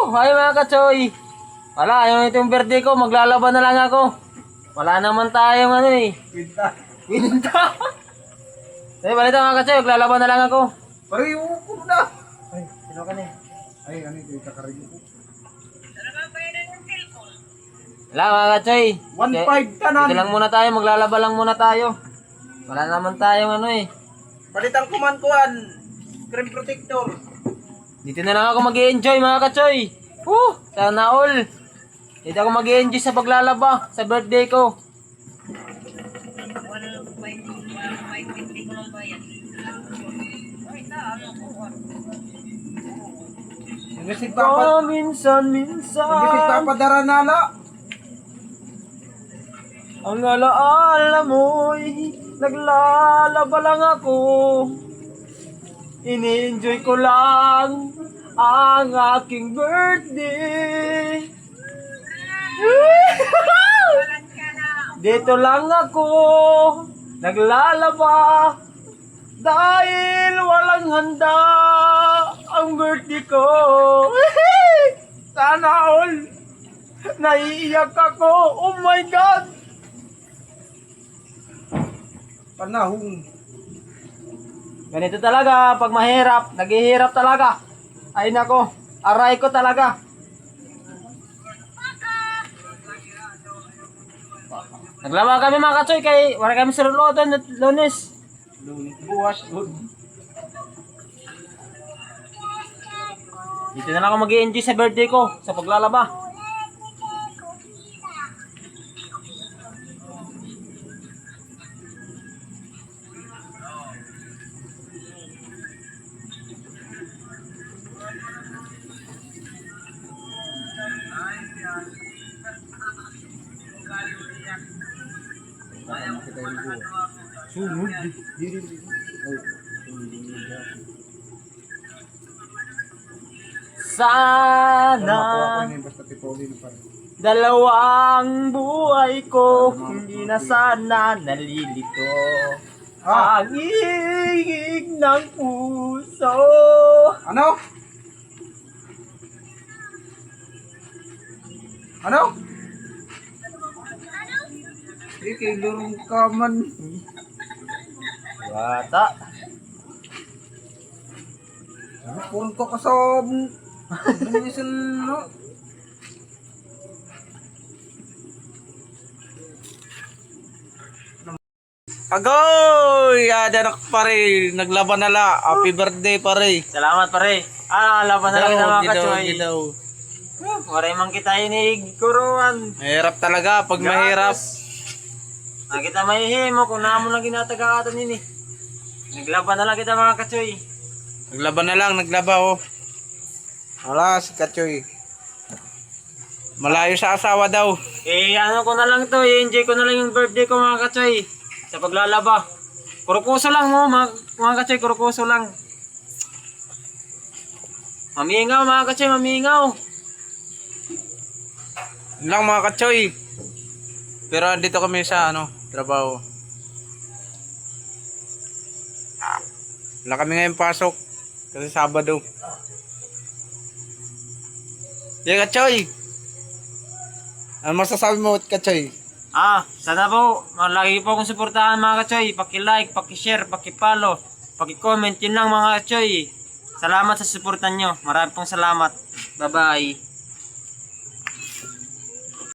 Hi mga kachoy. Wala, yung itong birthday ko, maglalaban na lang ako. Wala naman tayong ano eh. Winta. Eh, balita mga kachoy, maglalaban na lang ako. Pare, upo na. Ay, sino ka na eh? Ay, ano yung kakarin ko? Wala mga kachoy. 1.5 tanan. Dito lang muna tayo, maglalaba lang muna tayo. Wala naman tayong ano eh. Palitang kuman-kuan. Screen protector. Dito na lang ako mag-i-enjoy mga kachoy. Sana all. Dito ako mag-i-enjoy sa paglalaba, sa birthday ko. Ngasig papa. Minsan. Ngasig papadara nala. Ang alaala mo'y naglalaba lang ako. Ini-enjoy ko lang ang aking birthday. Dito lang ako naglalaba dahil walang handa ang birthday ko. Sana all. Naiiyak ako. Oh my God. Panahong. Ganito talaga pag mahirap, naghihirap talaga. Ay nako, aray ko talaga. Naglaba kami mga kachoy kay wala kami sa Lunes. Lunes buwas. Dito na lang ako mag-i-enjoy sa birthday ko sa paglalaba. Sunod. Diri. Sana Basta tipoli na pare. dalawang buhay ko hindi na sana nalilito. Ang iig ng puso. Ano? Ano? Kay lurong ka man. Wata. Ano pun ko ka sa bumisan no? Agoy! Ada nak pare, naglaban na la. Happy birthday pare. Salamat pare. Laban na lang kita mga kachoy. Gidaw. Waray man kita inig kuruan. Mahirap talaga pag mahirap. Kita mahihimo kung naamo lang ginatagatan ini. Naglaban na lang kita mga kachoy. Naglaban na lang, naglaba oh. Wala si Kachoy. Malayo sa asawa daw. Ano ko na lang to, i-enjoy ko na lang yung birthday ko mga kachoy. Sa paglalaba. Kurukuso lang mo mga kachoy, kurukuso lang. Mamingaw mga kachoy, mamingaw. Yun lang mga Kachoy. Pero dito kami sa trabaho. Wala kami ngayon pasok. Kasi Sabado. Yeah, Kachoy. Ano masasabi mo, Kachoy? Sana po, lagi po akong suportahan mga kachoy. Paki-like, paki-share, paki-follow, paki-comment. Yun lang mga kachoy. Salamat sa suportan nyo. Marami pong salamat. Bye-bye.